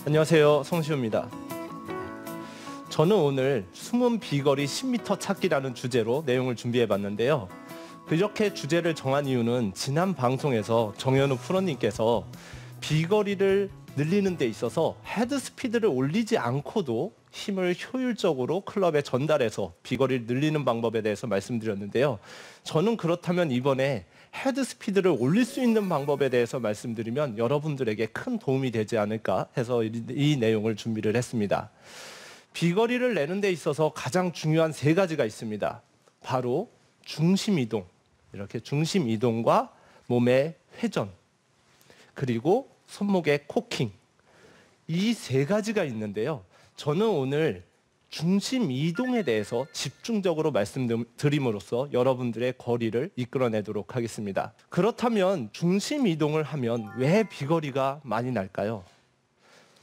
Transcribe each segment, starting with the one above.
안녕하세요, 성시호입니다. 저는 오늘 숨은 비거리 10m 찾기라는 주제로 내용을 준비해봤는데요. 이렇게 주제를 정한 이유는 지난 방송에서 정현우 프로님께서 비거리를 늘리는 데 있어서 헤드 스피드를 올리지 않고도 힘을 효율적으로 클럽에 전달해서 비거리를 늘리는 방법에 대해서 말씀드렸는데요. 저는 그렇다면 이번에 헤드 스피드를 올릴 수 있는 방법에 대해서 말씀드리면 여러분들에게 큰 도움이 되지 않을까 해서 이 내용을 준비를 했습니다. 비거리를 내는 데 있어서 가장 중요한 세 가지가 있습니다. 바로 중심 이동, 이렇게 중심 이동과 몸의 회전, 그리고 손목의 코킹, 이 세 가지가 있는데요. 저는 오늘 중심 이동에 대해서 집중적으로 말씀드림으로써 여러분들의 거리를 이끌어내도록 하겠습니다. 그렇다면 중심 이동을 하면 왜 비거리가 많이 날까요?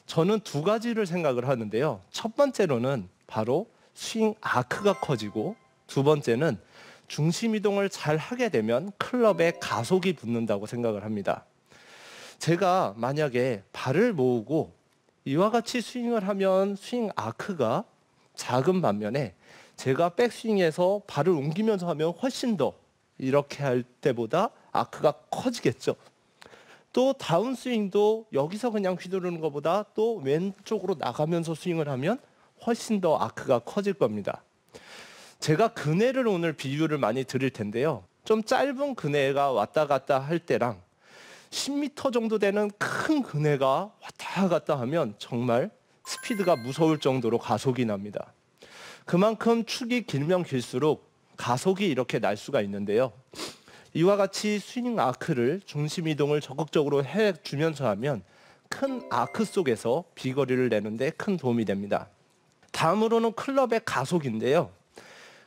저는 두 가지를 생각을 하는데요. 첫 번째로는 바로 스윙 아크가 커지고, 두 번째는 중심 이동을 잘 하게 되면 클럽에 가속이 붙는다고 생각을 합니다. 제가 만약에 발을 모으고 이와 같이 스윙을 하면 스윙 아크가 작은 반면에 제가 백스윙에서 발을 옮기면서 하면 훨씬 더 이렇게 할 때보다 아크가 커지겠죠. 또 다운스윙도 여기서 그냥 휘두르는 것보다 또 왼쪽으로 나가면서 스윙을 하면 훨씬 더 아크가 커질 겁니다. 제가 그네를 오늘 비유를 많이 드릴 텐데요. 좀 짧은 그네가 왔다 갔다 할 때랑 10m 정도 되는 큰 그네가 왔다 갔다 하면 정말 스피드가 무서울 정도로 가속이 납니다. 그만큼 축이 길면 길수록 가속이 이렇게 날 수가 있는데요. 이와 같이 스윙 아크를 중심 이동을 적극적으로 해주면서 하면 큰 아크 속에서 비거리를 내는데 큰 도움이 됩니다. 다음으로는 클럽의 가속인데요.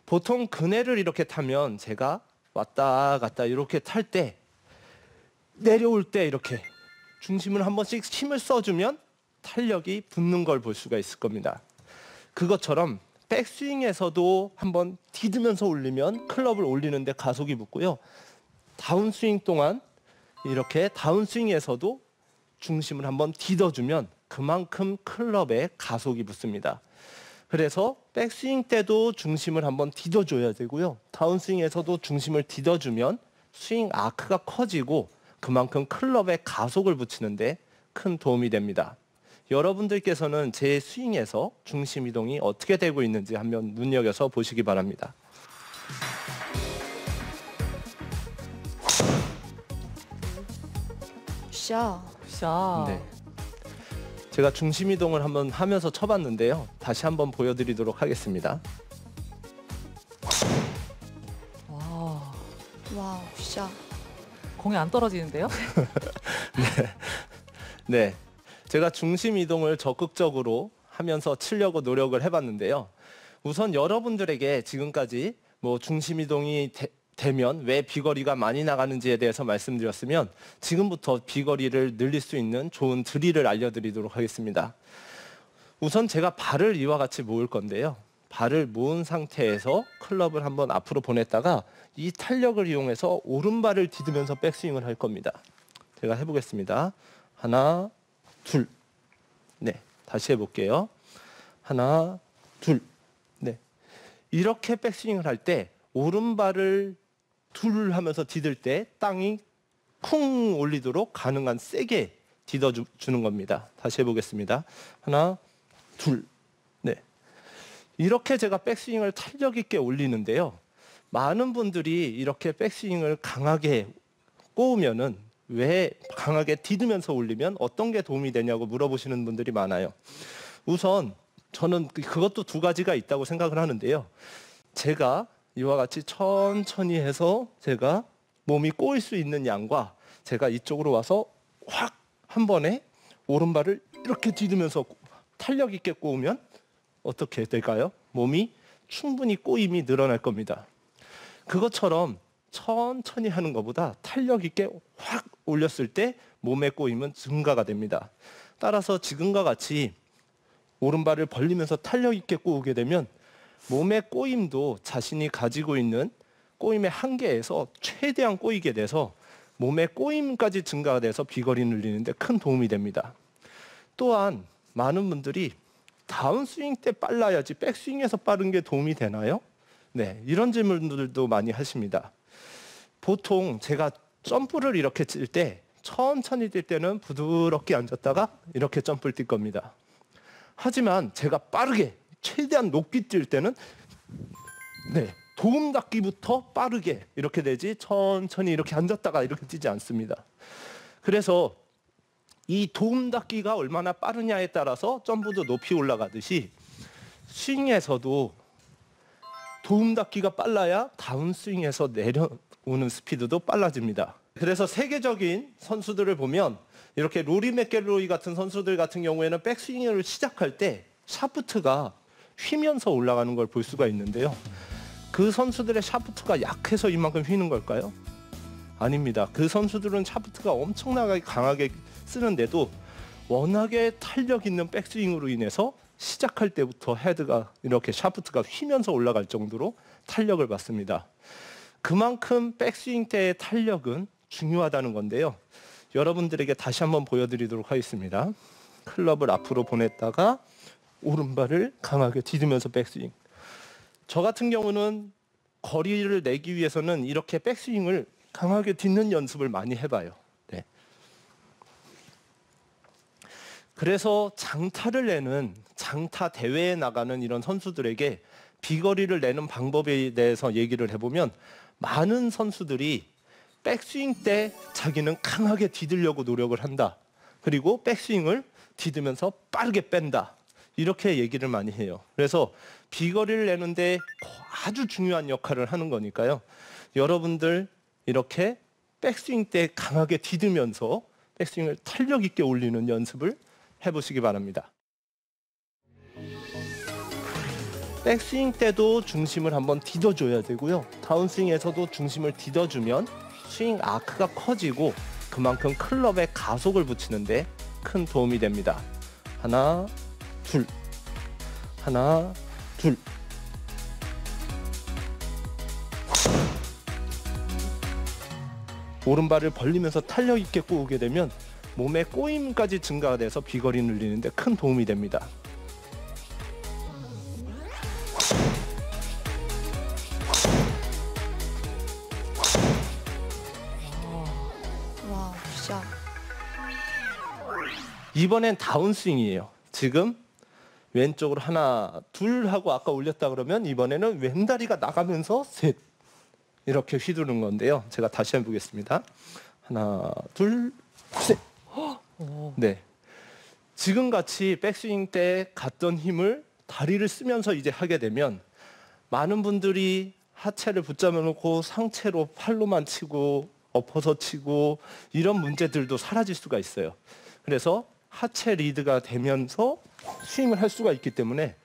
보통 그네를 이렇게 타면 제가 왔다 갔다 이렇게 탈 때 내려올 때 이렇게 중심을 한 번씩 힘을 써주면 탄력이 붙는 걸 볼 수가 있을 겁니다. 그것처럼 백스윙에서도 한번 디드면서 올리면 클럽을 올리는데 가속이 붙고요. 다운스윙 동안 이렇게 다운스윙에서도 중심을 한번 디뎌주면 그만큼 클럽에 가속이 붙습니다. 그래서 백스윙 때도 중심을 한번 디뎌줘야 되고요. 다운스윙에서도 중심을 디뎌주면 스윙 아크가 커지고 그만큼 클럽에 가속을 붙이는데 큰 도움이 됩니다. 여러분들께서는 제 스윙에서 중심 이동이 어떻게 되고 있는지 한번 눈여겨서 보시기 바랍니다. 샤. 네. 제가 중심 이동을 한번 하면서 쳐봤는데요. 다시 한번 보여드리도록 하겠습니다. 와우, 샤. 공이 안 떨어지는데요? 네. 제가 중심 이동을 적극적으로 하면서 치려고 노력을 해봤는데요. 우선 여러분들에게 지금까지 중심 이동이 되면 왜 비거리가 많이 나가는지에 대해서 말씀드렸으면 지금부터 비거리를 늘릴 수 있는 좋은 드릴을 알려드리도록 하겠습니다. 우선 제가 발을 이와 같이 모을 건데요. 발을 모은 상태에서 클럽을 한번 앞으로 보냈다가 이 탄력을 이용해서 오른발을 디디면서 백스윙을 할 겁니다. 제가 해보겠습니다. 하나, 둘. 네, 다시 해볼게요. 하나, 둘. 네. 이렇게 백스윙을 할 때 오른발을 둘 하면서 디딜 때 땅이 쿵 올리도록 가능한 세게 디뎌주는 겁니다. 다시 해보겠습니다. 하나, 둘. 네. 이렇게 제가 백스윙을 탄력 있게 올리는데요. 많은 분들이 이렇게 백스윙을 강하게 꼬우면은 왜 강하게 디디면서 올리면 어떤 게 도움이 되냐고 물어보시는 분들이 많아요. 우선 저는 그것도 두 가지가 있다고 생각을 하는데요. 제가 이와 같이 천천히 해서 제가 몸이 꼬일 수 있는 양과 제가 이쪽으로 와서 확 한 번에 오른발을 이렇게 디디면서 탄력 있게 꼬우면 어떻게 될까요? 몸이 충분히 꼬임이 늘어날 겁니다. 그것처럼 천천히 하는 것보다 탄력 있게 확 올렸을 때 몸의 꼬임은 증가가 됩니다. 따라서 지금과 같이 오른발을 벌리면서 탄력 있게 꼬우게 되면 몸의 꼬임도 자신이 가지고 있는 꼬임의 한계에서 최대한 꼬이게 돼서 몸의 꼬임까지 증가가 돼서 비거리 늘리는데 큰 도움이 됩니다. 또한 많은 분들이 다운스윙 때 빨라야지 백스윙에서 빠른 게 도움이 되나요? 네, 이런 질문들도 많이 하십니다. 보통 제가 점프를 이렇게 칠 때 천천히 뛸 때는 부드럽게 앉았다가 이렇게 점프를 뛸 겁니다. 하지만 제가 빠르게 최대한 높게 뛸 때는 네, 도움 닫기부터 빠르게 이렇게 되지 천천히 이렇게 앉았다가 이렇게 뛰지 않습니다. 그래서 이 도움 닫기가 얼마나 빠르냐에 따라서 점프도 높이 올라가듯이 스윙에서도 도움 닫기가 빨라야 다운스윙에서 내려오는 스피드도 빨라집니다. 그래서 세계적인 선수들을 보면 이렇게 로리 맥길로이 같은 선수들 같은 경우에는 백스윙을 시작할 때 샤프트가 휘면서 올라가는 걸 볼 수가 있는데요. 그 선수들의 샤프트가 약해서 이만큼 휘는 걸까요? 아닙니다. 그 선수들은 샤프트가 엄청나게 강하게 쓰는데도 워낙에 탄력 있는 백스윙으로 인해서 시작할 때부터 헤드가 이렇게 샤프트가 휘면서 올라갈 정도로 탄력을 받습니다. 그만큼 백스윙 때의 탄력은 중요하다는 건데요. 여러분들에게 다시 한번 보여드리도록 하겠습니다. 클럽을 앞으로 보냈다가 오른발을 강하게 디디면서 백스윙. 저 같은 경우는 거리를 내기 위해서는 이렇게 백스윙을 강하게 딛는 연습을 많이 해봐요. 네. 그래서 장타를 내는 장타 대회에 나가는 이런 선수들에게 비거리를 내는 방법에 대해서 얘기를 해보면 많은 선수들이 백스윙 때 자기는 강하게 디디려고 노력을 한다. 그리고 백스윙을 디디면서 빠르게 뺀다. 이렇게 얘기를 많이 해요. 그래서 비거리를 내는데 아주 중요한 역할을 하는 거니까요. 여러분들 이렇게 백스윙 때 강하게 디디면서 백스윙을 탄력 있게 올리는 연습을 해보시기 바랍니다. 백스윙 때도 중심을 한번 디뎌줘야 되고요. 다운스윙에서도 중심을 디뎌주면 스윙 아크가 커지고 그만큼 클럽에 가속을 붙이는데 큰 도움이 됩니다. 하나, 둘, 하나, 둘. 오른발을 벌리면서 탄력 있게 꼬우게 되면 몸의 꼬임까지 증가가 돼서 비거리 늘리는데 큰 도움이 됩니다. 와, 굿샷. 이번엔 다운스윙이에요. 지금 왼쪽으로 하나, 둘 하고 아까 올렸다 그러면 이번에는 왼다리가 나가면서 셋 이렇게 휘두른 건데요. 제가 다시 해보겠습니다. 하나, 둘, 셋. 네. 지금 같이 백스윙 때 갔던 힘을 다리를 쓰면서 이제 하게 되면 많은 분들이 하체를 붙잡아 놓고 상체로 팔로만 치고 엎어서 치고 이런 문제들도 사라질 수가 있어요. 그래서 하체 리드가 되면서 스윙을 할 수가 있기 때문에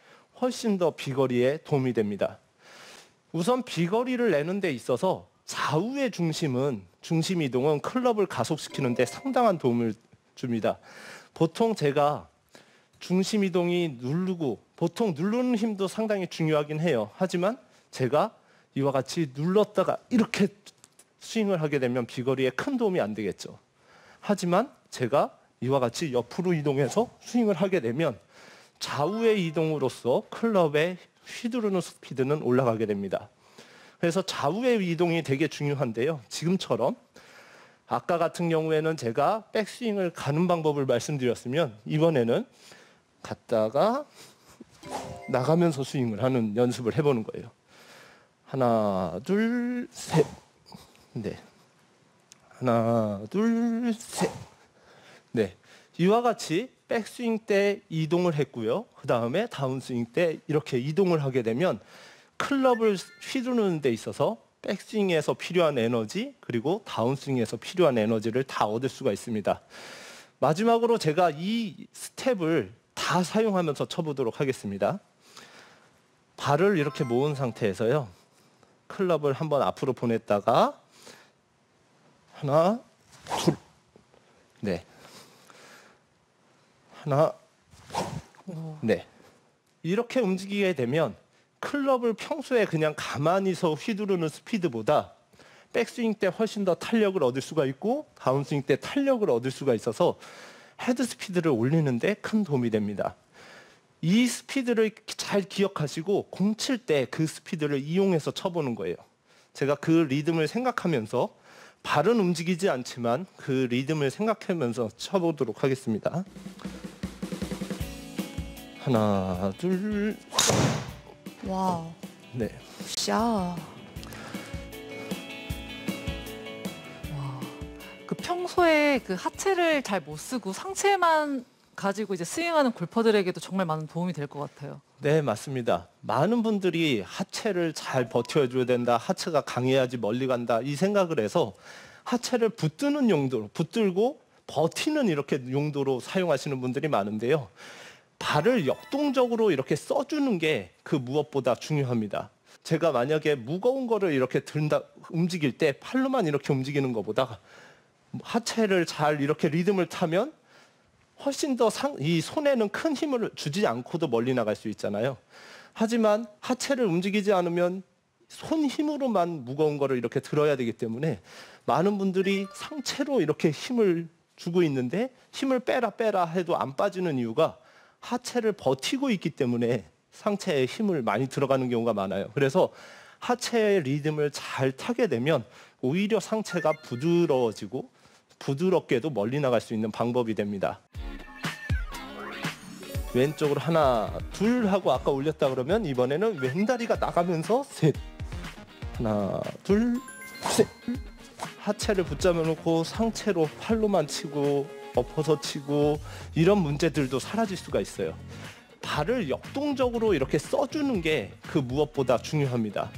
훨씬 더 비거리에 도움이 됩니다. 우선 비거리를 내는 데 있어서 좌우의 중심 이동은 클럽을 가속시키는 데 상당한 도움을 줍니다. 보통 제가 중심 이동이 누르고 보통 누르는 힘도 상당히 중요하긴 해요. 하지만 제가 이와 같이 눌렀다가 이렇게 스윙을 하게 되면 비거리에 큰 도움이 안 되겠죠. 하지만 제가 이와 같이 옆으로 이동해서 스윙을 하게 되면 좌우의 이동으로서 클럽의 휘두르는 스피드는 올라가게 됩니다. 그래서 좌우의 이동이 되게 중요한데요. 지금처럼 아까 같은 경우에는 제가 백스윙을 가는 방법을 말씀드렸으면 이번에는 갔다가 나가면서 스윙을 하는 연습을 해보는 거예요. 하나, 둘, 셋. 네. 하나, 둘, 셋. 네. 이와 같이 백스윙 때 이동을 했고요. 그 다음에 다운스윙 때 이렇게 이동을 하게 되면 클럽을 휘두르는 데 있어서 백스윙에서 필요한 에너지 그리고 다운스윙에서 필요한 에너지를 다 얻을 수가 있습니다. 마지막으로 제가 이 스텝을 다 사용하면서 쳐보도록 하겠습니다. 발을 이렇게 모은 상태에서요. 클럽을 한번 앞으로 보냈다가 하나, 둘, 네. 하나, 네. 이렇게 움직이게 되면 클럽을 평소에 그냥 가만히서 휘두르는 스피드보다 백스윙 때 훨씬 더 탄력을 얻을 수가 있고 다운스윙 때 탄력을 얻을 수가 있어서 헤드 스피드를 올리는데 큰 도움이 됩니다. 이 스피드를 잘 기억하시고 공 칠 때 그 스피드를 이용해서 쳐보는 거예요. 제가 그 리듬을 생각하면서 발은 움직이지 않지만 그 리듬을 생각하면서 쳐보도록 하겠습니다. 하나, 둘, 와우. 네. 샤. 와. 그 평소에 그 하체를 잘 못 쓰고 상체만 가지고 이제 스윙하는 골퍼들에게도 정말 많은 도움이 될 것 같아요. 네, 맞습니다. 많은 분들이 하체를 잘 버텨줘야 된다, 하체가 강해야지 멀리 간다 이 생각을 해서 하체를 붙드는 용도로, 붙들고 버티는 이렇게 용도로 사용하시는 분들이 많은데요. 발을 역동적으로 이렇게 써주는 게 그 무엇보다 중요합니다. 제가 만약에 무거운 거를 이렇게 움직일 때 팔로만 이렇게 움직이는 것보다 하체를 잘 이렇게 리듬을 타면 훨씬 더 이 손에는 큰 힘을 주지 않고도 멀리 나갈 수 있잖아요. 하지만 하체를 움직이지 않으면 손 힘으로만 무거운 거를 이렇게 들어야 되기 때문에 많은 분들이 상체로 이렇게 힘을 주고 있는데 힘을 빼라 해도 안 빠지는 이유가 하체를 버티고 있기 때문에 상체에 힘을 많이 들어가는 경우가 많아요. 그래서 하체의 리듬을 잘 타게 되면 오히려 상체가 부드러워지고 부드럽게도 멀리 나갈 수 있는 방법이 됩니다. 왼쪽으로 하나, 둘 하고 아까 올렸다 그러면 이번에는 왼다리가 나가면서 셋. 하나, 둘, 셋. 하체를 붙잡아 놓고 상체로 팔로만 치고 엎어서 치고 이런 문제들도 사라질 수가 있어요. 발을 역동적으로 이렇게 써주는 게 그 무엇보다 중요합니다.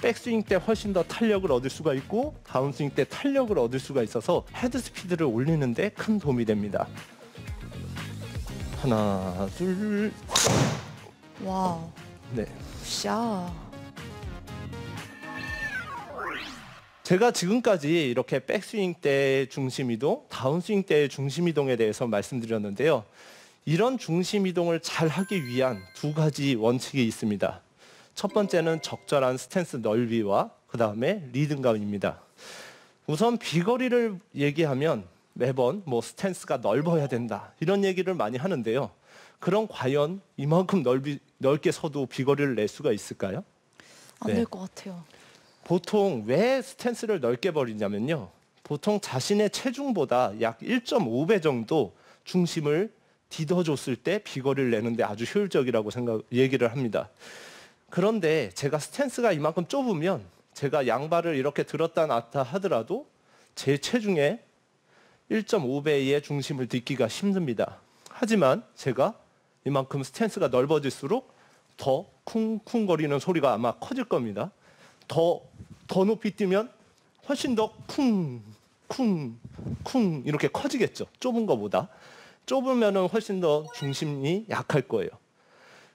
백스윙 때 훨씬 더 탄력을 얻을 수가 있고 다운스윙 때 탄력을 얻을 수가 있어서 헤드 스피드를 올리는 데 큰 도움이 됩니다. 하나, 둘, 와우. 네. 샤. 제가 지금까지 이렇게 백스윙 때의 중심 이동, 다운스윙 때의 중심 이동에 대해서 말씀드렸는데요. 이런 중심 이동을 잘 하기 위한 두 가지 원칙이 있습니다. 첫 번째는 적절한 스탠스 넓이와 그 다음에 리듬감입니다. 우선 비거리를 얘기하면 매번 스탠스가 넓어야 된다 이런 얘기를 많이 하는데요. 그럼 과연 이만큼 넓게 서도 비거리를 낼 수가 있을까요? 안 될 것 같아요. 보통 왜 스탠스를 넓게 버리냐면요. 보통 자신의 체중보다 약 1.5배 정도 중심을 디뎌줬을 때 비거리를 내는데 아주 효율적이라고 얘기를 합니다. 그런데 제가 스탠스가 이만큼 좁으면 제가 양발을 이렇게 들었다 놨다 하더라도 제 체중의 1.5배의 중심을 딛기가 힘듭니다. 하지만 제가 이만큼 스탠스가 넓어질수록 더 쿵쿵거리는 소리가 아마 커질 겁니다. 더 높이 뛰면 훨씬 더 쿵쿵쿵 이렇게 커지겠죠. 좁은 것보다. 좁으면은 훨씬 더 중심이 약할 거예요.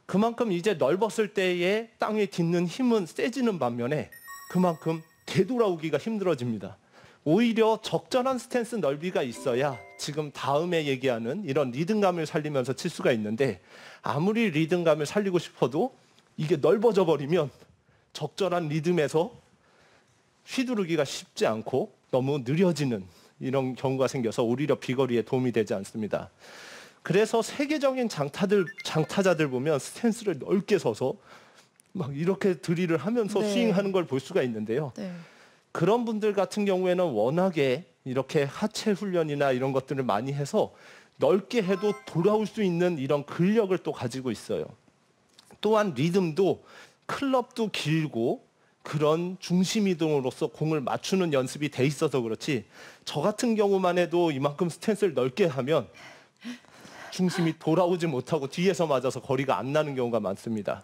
그만큼 이제 넓었을 때의 땅에 딛는 힘은 세지는 반면에 그만큼 되돌아오기가 힘들어집니다. 오히려 적절한 스탠스 넓이가 있어야 지금 다음에 얘기하는 이런 리듬감을 살리면서 칠 수가 있는데 아무리 리듬감을 살리고 싶어도 이게 넓어져 버리면 적절한 리듬에서 휘두르기가 쉽지 않고 너무 느려지는 이런 경우가 생겨서 오히려 비거리에 도움이 되지 않습니다. 그래서 세계적인 장타자들 보면 스탠스를 넓게 서서 막 이렇게 드릴을 하면서 네. 스윙하는 걸 볼 수가 있는데요. 네. 그런 분들 같은 경우에는 워낙에 이렇게 하체 훈련이나 이런 것들을 많이 해서 넓게 해도 돌아올 수 있는 이런 근력을 또 가지고 있어요. 또한 리듬도 클럽도 길고 그런 중심 이동으로서 공을 맞추는 연습이 돼 있어서 그렇지 저 같은 경우만 해도 이만큼 스탠스를 넓게 하면 중심이 돌아오지 못하고 뒤에서 맞아서 거리가 안 나는 경우가 많습니다.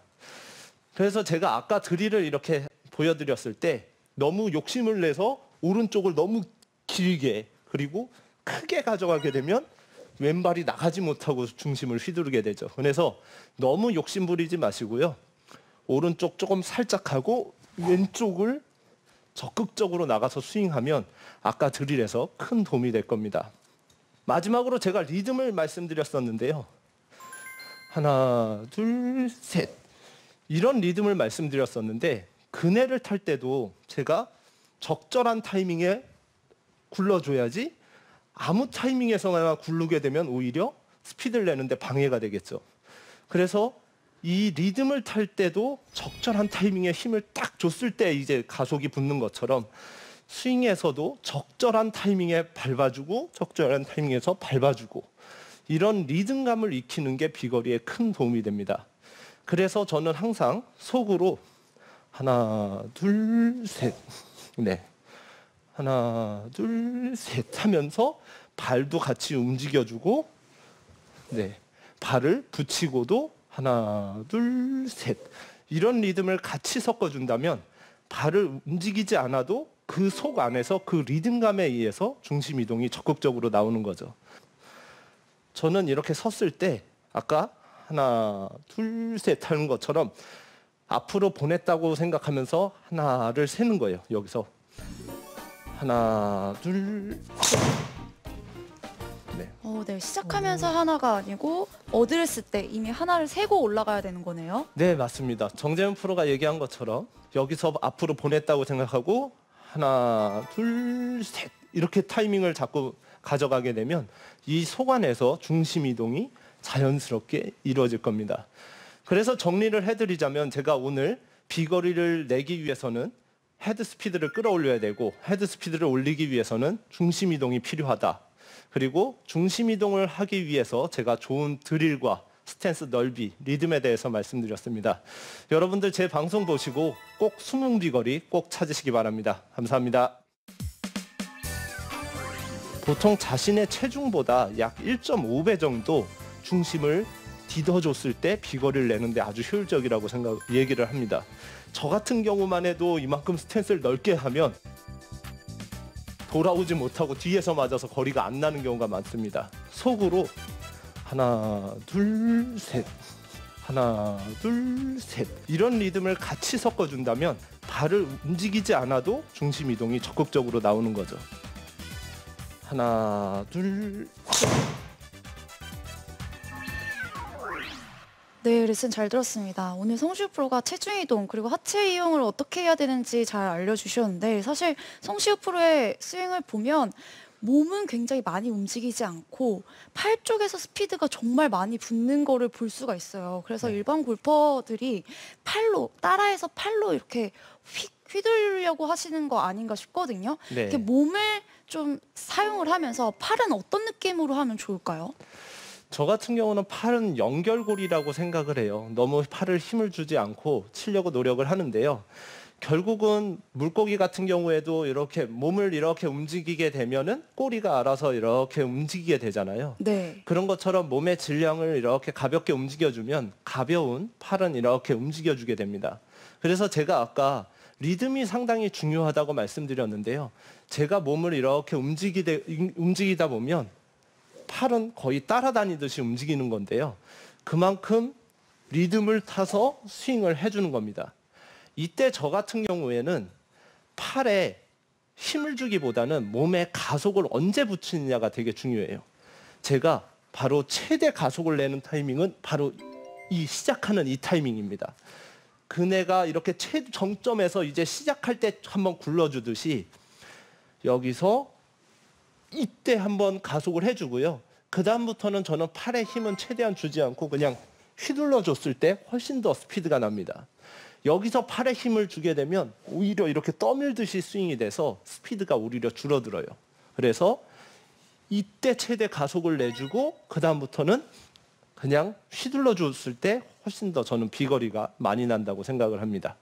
그래서 제가 아까 드릴을 이렇게 보여드렸을 때 너무 욕심을 내서 오른쪽을 너무 길게 그리고 크게 가져가게 되면 왼발이 나가지 못하고 중심을 휘두르게 되죠. 그래서 너무 욕심 부리지 마시고요. 오른쪽 조금 살짝 하고 왼쪽을 적극적으로 나가서 스윙하면 아까 드릴에서 큰 도움이 될 겁니다. 마지막으로 제가 리듬을 말씀드렸었는데요. 하나, 둘, 셋. 이런 리듬을 말씀드렸었는데 그네를 탈 때도 제가 적절한 타이밍에 굴러줘야지 아무 타이밍에서나 굴르게 되면 오히려 스피드를 내는데 방해가 되겠죠. 그래서 이 리듬을 탈 때도 적절한 타이밍에 힘을 딱 줬을 때 이제 가속이 붙는 것처럼 스윙에서도 적절한 타이밍에 밟아주고 적절한 타이밍에서 밟아주고 이런 리듬감을 익히는 게 비거리에 큰 도움이 됩니다. 그래서 저는 항상 속으로 하나, 둘, 셋, 네, 하나, 둘, 셋 하면서 발도 같이 움직여주고, 네, 발을 붙이고도 하나, 둘, 셋 이런 리듬을 같이 섞어준다면 발을 움직이지 않아도 그 속 안에서 그 리듬감에 의해서 중심 이동이 적극적으로 나오는 거죠. 저는 이렇게 섰을 때 아까 하나, 둘, 셋 하는 것처럼 앞으로 보냈다고 생각하면서 하나를 세는 거예요. 여기서 하나, 둘, 셋. 네. 네. 시작하면서 하나가 아니고 어드레스 때 이미 하나를 세고 올라가야 되는 거네요. 네, 맞습니다. 정재훈 프로가 얘기한 것처럼 여기서 앞으로 보냈다고 생각하고 하나, 둘, 셋 이렇게 타이밍을 자꾸 가져가게 되면 이 속 안에서 중심 이동이 자연스럽게 이루어질 겁니다. 그래서 정리를 해드리자면 제가 오늘 비거리를 내기 위해서는 헤드 스피드를 끌어올려야 되고 헤드 스피드를 올리기 위해서는 중심 이동이 필요하다. 그리고 중심 이동을 하기 위해서 제가 좋은 드릴과 스탠스 넓이, 리듬에 대해서 말씀드렸습니다. 여러분들 제 방송 보시고 꼭 숨은 비거리 꼭 찾으시기 바랍니다. 감사합니다. 보통 자신의 체중보다 약 1.5배 정도 중심을 디뎌줬을 때 비거리를 내는데 아주 효율적이라고 얘기를 합니다. 저 같은 경우만 해도 이만큼 스탠스를 넓게 하면 돌아오지 못하고 뒤에서 맞아서 거리가 안 나는 경우가 많습니다. 속으로 하나, 둘, 셋, 하나, 둘, 셋 이런 리듬을 같이 섞어준다면 발을 움직이지 않아도 중심 이동이 적극적으로 나오는 거죠. 하나, 둘, 셋. 네, 레슨 잘 들었습니다. 오늘 성시우 프로가 체중 이동 그리고 하체 이용을 어떻게 해야 되는지 잘 알려주셨는데 사실 성시우 프로의 스윙을 보면 몸은 굉장히 많이 움직이지 않고 팔 쪽에서 스피드가 정말 많이 붙는 거를 볼 수가 있어요. 그래서 네. 일반 골퍼들이 팔로 따라해서 팔로 이렇게 휘두르려고 하시는 거 아닌가 싶거든요. 네. 이렇게 몸을 좀 사용을 하면서 팔은 어떤 느낌으로 하면 좋을까요? 저 같은 경우는 팔은 연결고리라고 생각을 해요. 너무 팔을 힘을 주지 않고 치려고 노력을 하는데요. 결국은 물고기 같은 경우에도 이렇게 몸을 이렇게 움직이게 되면은 꼬리가 알아서 이렇게 움직이게 되잖아요. 네. 그런 것처럼 몸의 질량을 이렇게 가볍게 움직여주면 가벼운 팔은 이렇게 움직여주게 됩니다. 그래서 제가 아까 리듬이 상당히 중요하다고 말씀드렸는데요. 제가 몸을 이렇게 움직이다 보면 팔은 거의 따라다니듯이 움직이는 건데요. 그만큼 리듬을 타서 스윙을 해주는 겁니다. 이때 저 같은 경우에는 팔에 힘을 주기보다는 몸에 가속을 언제 붙이느냐가 되게 중요해요. 제가 바로 최대 가속을 내는 타이밍은 바로 이 시작하는 이 타이밍입니다. 그네가 이렇게 최정점에서 이제 시작할 때 한번 굴러주듯이 여기서 이때 한번 가속을 해주고요. 그 다음부터는 저는 팔에 힘은 최대한 주지 않고 그냥 휘둘러 줬을 때 훨씬 더 스피드가 납니다. 여기서 팔에 힘을 주게 되면 오히려 이렇게 떠밀듯이 스윙이 돼서 스피드가 오히려 줄어들어요. 그래서 이때 최대 가속을 내주고 그 다음부터는 그냥 휘둘러 줬을 때 훨씬 더 저는 비거리가 많이 난다고 생각을 합니다.